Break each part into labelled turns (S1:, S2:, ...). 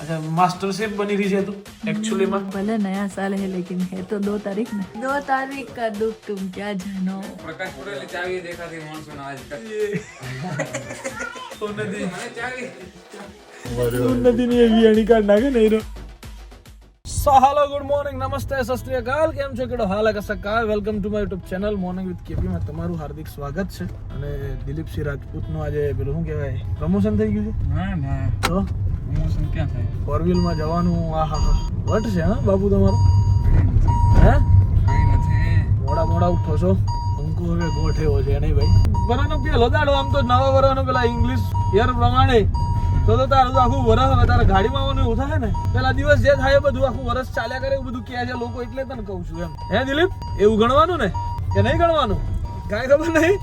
S1: अच्छा master chef बनी रही है तू एक्चुअली में
S2: भले नया साल है लेकिन है तो 2 तारीख ना 2 तारीख का दुख तुम क्या जानो
S3: प्रकाश पुरेली चावी देखा थी मानसून आज तक
S1: उन्नति
S3: મને ચાવી
S1: उन्नति नहीं है बियाणी काढना के नहीं रो સો હાલો ગુડ મોર્નિંગ નમસ્તે સત શ્રી અકાલ કેમ છો કેડો હાલ સકાળ welcome to my YouTube channel morning with KP માં તમારું હાર્દિક સ્વાગત છે અને દિલીપ સિંહ રાજપૂત નું આજે પેલું શું કહેવાય પ્રમોશન થઈ ગયું છે
S3: ના ના
S1: તો
S3: પ્રમોશન ક્યાં થાય
S1: ફોર વ્હીલ માં જવાનું આહા વટ છે હા બાપુ તમારો હે
S3: કઈ નથી
S1: મોડા મોડા ઉઠો છો અંકુ હવે ગોઠેવો છે નહીં ભાઈ બરાનો પેલો દાડો આમ તો નવા વરાનો પેલા ઇંગ્લિશ યર પ્રમાણે તો તારું તો આખું વરસ હવે તારે ગાડીમાં આવવાનું એવું થાય ને પેલા દિવસ જે થાય બધું આખું વરસ ચાલ્યા કરે એવું બધું કહે છે લોકો એટલે તને કહું છું એમ હે દિલીપ એવું ગણવાનું ને કે નહીં ગણવાનું કાંઈ ખબર નહીં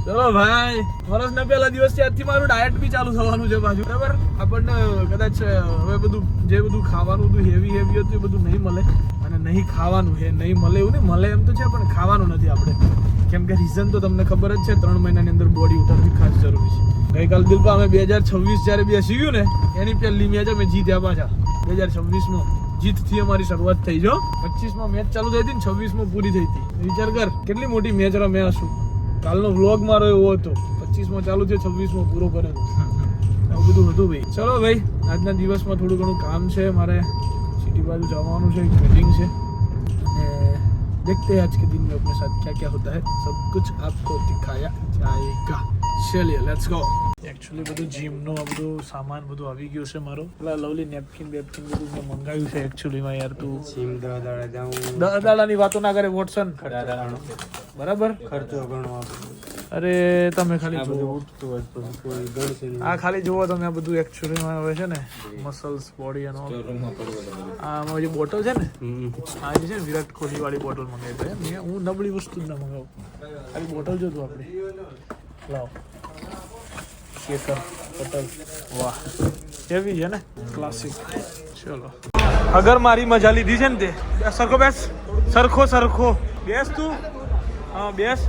S1: ચલો ભાઈ વરસના પહેલા દિવસથી આજથી મારું ડાયટ બી ચાલુ થવાનું છે પાછું બરાબર આપણને કદાચ હવે બધું જે બધું ખાવાનું બધું હેવી હતું એ બધું નહીં મળે અને નહીં ખાવાનું હે નહીં મળે એવું નહીં મળે એમ તો છે પણ ખાવાનું નથી આપણે કેમ કે રીઝન તો તમને ખબર જ છે 3 મહિનાની અંદર બોડી ઉતારવી ખાસ જરૂરી છે ગઈકાલ દિલપા અમે 2026 જ્યારે બેસી ગયું ને એની પહેલી મેચ અમે જીત્યા પાછા 2026માં જીતથી અમારી શરૂઆત થઈ જો 25માં મેચ ચાલુ થઈ હતી ને 26માં પૂરી થઈ હતી વિચાર કર કેટલી મોટી મેચ રમ્યા હશું કાલનો વ્લોગ મારો એવો હતો 25માં ચાલુ થયો 26માં પૂરો કર્યો આવું બધું હતું ભાઈ ચલો ભાઈ આજના દિવસમાં થોડું ઘણું કામ છે મારે સિટી બાજુ જવાનું છે એક મીટિંગ છે અને देखते हैं आज के दिन में अपने साथ क्या क्या होता है सब कुछ आपको दिखाया जाएगा चलिए लेट्स गो एक्चुअली બધું જીમ નો આ બધું સામાન બધું આવી ગયું છે મારો પેલા લવલી નેપકિન બધું મેં મંગાવ્યું છે એકચ્યુઅલી માં યાર તું
S3: જીમ દાડા જાઉં
S1: દાદાની વાતો ના કરે વોટસન બરાબર
S3: ખર્ચો ઘણો
S1: અરે તમે ખાલી જુઓ
S3: ઉઠતું હોય તો કોઈ ગણશે
S1: આ ખાલી જુઓ તમે આ બધું એકચ્યુઅલી માં આવે છે ને મસલ્સ બોડી એનો આમાં જે બોટલ છે ને આ જે છે ને વિરાટ કોહલી વાળી બોટલ મંગાવી છે હું નબળી વસ્તુ જ ના મંગાવું ખાલી બોટલ જોતું આપણે લાવ શેકર બોટલ વાહ કેવી છે ને ક્લાસિક ચલો અગર મારી મજા લીધી છે ને તે સરખો બેસ સરખો સરખો બેસ તું હા બેસ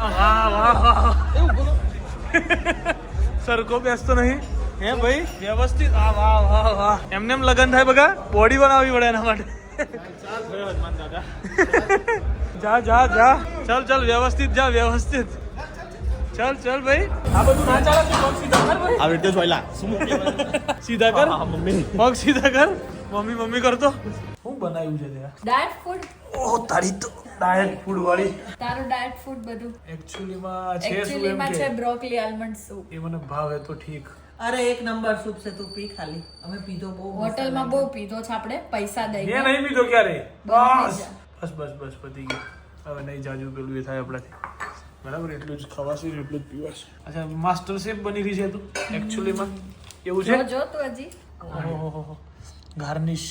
S1: વાહ વાહ વાહ સરખો બેસતો નહીં હે ભાઈ વ્યવસ્થિત આ વાહ વાહ વાહ એમને એમ લગન થાય બગા બોડી બનાવવી પડે એના માટે જા જા જા ચલ ચલ વ્યવસ્થિત જા વ્યવસ્થિત ચલ ચલ ભાઈ આ બધું ના ચાલે તું પગ સીધા કર ભાઈ
S4: આ રીતે જોઈલા
S1: સીધા કર
S4: મમ્મી
S1: પગ સીધા કર મમ્મી મમ્મી કરતો શું બનાવ્યું છે તે
S2: ડાયટ ફૂડ
S1: ઓહ તારી તો ડાયટ ફૂડ વાળી
S2: તારું ડાયટ ફૂડ બધું
S1: એકચ્યુઅલી માં છે શું
S2: એકચ્યુઅલી
S1: એમ
S2: માં
S1: કે
S2: છે બ્રોકોલી આલમંડ સૂપ
S1: એ મને ભાવે તો ઠીક
S5: અરે એક નંબર સૂપ છે તું પી ખાલી અમે પીધો બહુ
S2: હોટલમાં બહુ પીધો છે આપણે પૈસા
S1: મેં
S2: દઈને
S1: નહીં પીધો ક્યારે
S2: બરાબર.
S1: બસ બસ બસ બસ પતી ગયું હવે નહીં જાજુ પેલું એ થાય આપણાથી બરાબર એટલું જ ખવાશે ને એટલું જ પીવાશે અચ્છા માસ્ટર શેફ બની રહી છે તું એકચ્યુઅલી માં એવું છે
S2: જો તું હજી
S1: ઓહો ગાર્નિશ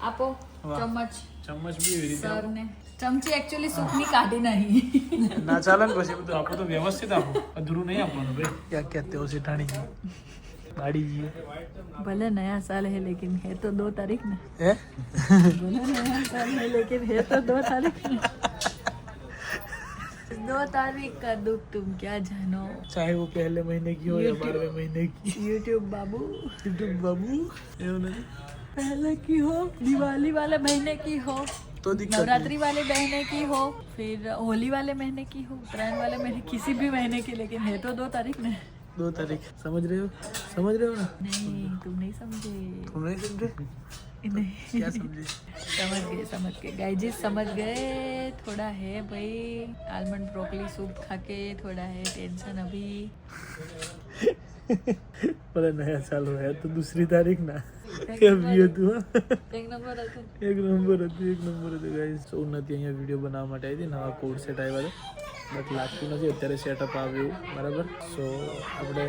S2: આપો
S1: વાહ.
S2: ચમચ
S1: ચમચ બી એવી રીતે
S2: સર ને ચમચી એકચ્યુઅલી સૂપની કાઢી નહીં
S1: ના ચાલે ને પછી બધું આપો તો વ્યવસ્થિત આપો અધૂરું નહીં આપવાનું ભાઈ ક્યાં ક્યાં તેઓ સિઠાણી ગાડી જઈએ
S2: भले नया साल है लेकिन है तो 2 तारीख ना
S1: હે
S2: भले नया साल है लेकिन है तो 2 तारीख ना 2 तारीख का दुख तुम क्या जानो
S1: चाहे वो पहले महीने की हो या 12वें महीने की
S2: यूट्यूब बाबू
S1: YouTube बाबू એવું નથી
S2: पहले की हो दिवाली वाले महीने की हो
S1: तो दिक्कत
S2: नवरात्रि वाले महीने की हो फिर होली वाले महीने की हो उत्तरायण वाले महीने किसी भी महीने की लेकिन है तो 2 तारीख ना
S1: 2 तारीख समझ रहे हो ना
S2: नहीं तुम नहीं समझे
S1: तुम नहीं समझे
S2: नहीं
S1: क्या समझे
S2: समझ गए गाइजी समझ गए थोड़ा है भाई आलमंड ब्रोकली सूप खा के थोड़ा है टेंशन अभी
S1: बोले नया साल है तो 2 तारीख ना કેમ ગયો તું
S2: एक नंबर હતો
S1: એક નંબર હતું ગાઈસ સો ઉન્નતિ અહીંયા વિડીયો બનાવવા માટે આવી હતી નવા કોડ સેટ આવ્યા હતા બટ લાગતું નથી અત્યારે સેટઅપ આવ્યું બરાબર સો આપણે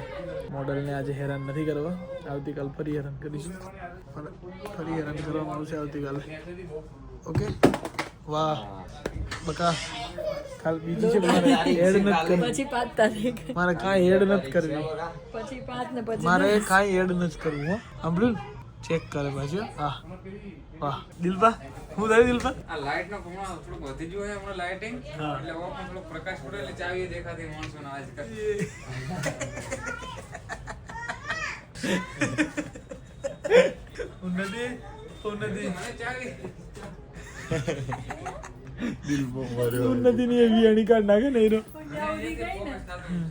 S1: મોડલને આજે હેરાન નથી કરવા આવતીકાલ ફરી હેરાન કરીશું ફરી હેરાન કરવામાં આવશે આવતીકાલે ઓકે વાહ બકા કાલ બીજી છે મારે એડ નથી કરવી
S2: પછી 5 તારીખ
S1: મારે કાંઈ એડ નથી કરવી
S2: પછી 5 ને પછી
S1: મારે કાંઈ એડ નથી કરવું હો સાંભળ્યું ચેક કરે પાછું હા વાહ દિલપા હું થાય દિલપા
S3: આ લાઈટ નો હમણાં થોડું વધી ગયું છે હમણાં લાઇટિંગ એટલે ઓ પણ થોડો પ્રકાશ પુરેલી ચાવી દેખાતી માણસોને આજકાલ
S1: ઉન્નતિ ઉન્નતિ
S3: મને ચાવી
S1: ઉન્નતિ ની એવી અણી કાઢ નાખે ને એનો
S2: ત્યાં સુધી ગઈ ને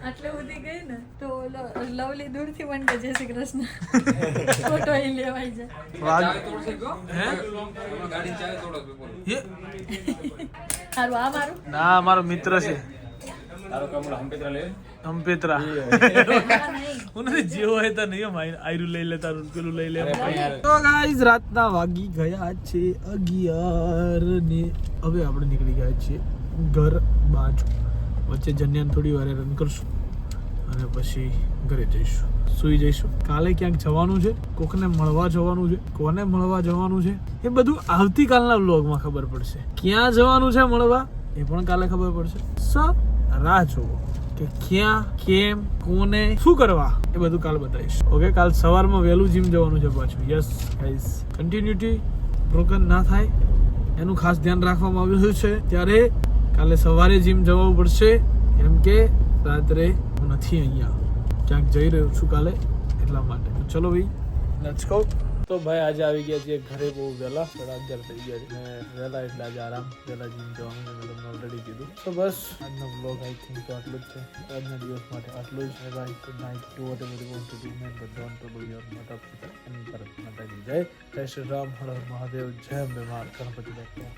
S2: આટલે સુધી ગઈ ને તો ઓલો લવલી દૂરથી મને કે જય શ્રી કૃષ્ણ ફોટો અહીં લેવાઈ જાય
S3: ચાવી તોડશે ગયો હમણાં ગાડી ચાવી તોડો છો બોલો
S2: સારું આ મારું
S1: ના મારો મિત્ર છે હમ્પેત્રા ઉન્નતિ જેવો હોય તો નહીં આયરું લઈ લે તારું પેલું લઈ લે તો ગાઈઝ રાતના વાગી ગયા છે 11 ને હવે આપણે નીકળી ગયા છીએ ઘર બાજુ વચ્ચે જન્યાને થોડી વાર રન કરશું અને પછી ઘરે જઈશું સુઈ જઈશું કાલે ક્યાંક જવાનું છે કોકને મળવા જવાનું છે કોને મળવા જવાનું છે એ બધું આવતીકાલના વ્લોગમાં ખબર પડશે ક્યાં જવાનું છે મળવા એ પણ કાલે ખબર પડશે રાહ જુઓ કે ક્યાં કેમ કોને શું કરવા એ બધું કાલ બતાવીશ ઓકે કાલ સવારમાં વહેલું જીમ જવાનું છે પાછું યસ ગાઈસ કન્ટિન્યુટી બ્રોકન ના થાય એનું ખાસ ધ્યાન રાખવામાં આવ્યું છે ત્યારે કાલે સવારે જીમ જવું પડશે કેમ કે રાત્રે હું નથી અહીંયા ક્યાંક જઈ રહ્યો છું કાલે એટલા માટે ચલો ભાઈ લેટ્સ ગો તો ભાઈ આજે આવી ગયા છીએ ઘરે બહુ વહેલા 11:30 થઈ ગયા છે અને વહેલા એટલે આજે આરામ વહેલા જીમ જવાનું મેં તમને ઓલરેડી કીધું તો બસ આજનો વ્લોગ આઈ થિંક તો આટલું જ છે આજના દિવસ માટે આટલું જ છે ભાઈ good night to whatever you want to do man but don't trouble your માતા પિતા એન્ડ પરત માતાજી જય શ્રી રામ હર હર મહાદેવ જય અંબે મા ગણપતિ બાપ્પા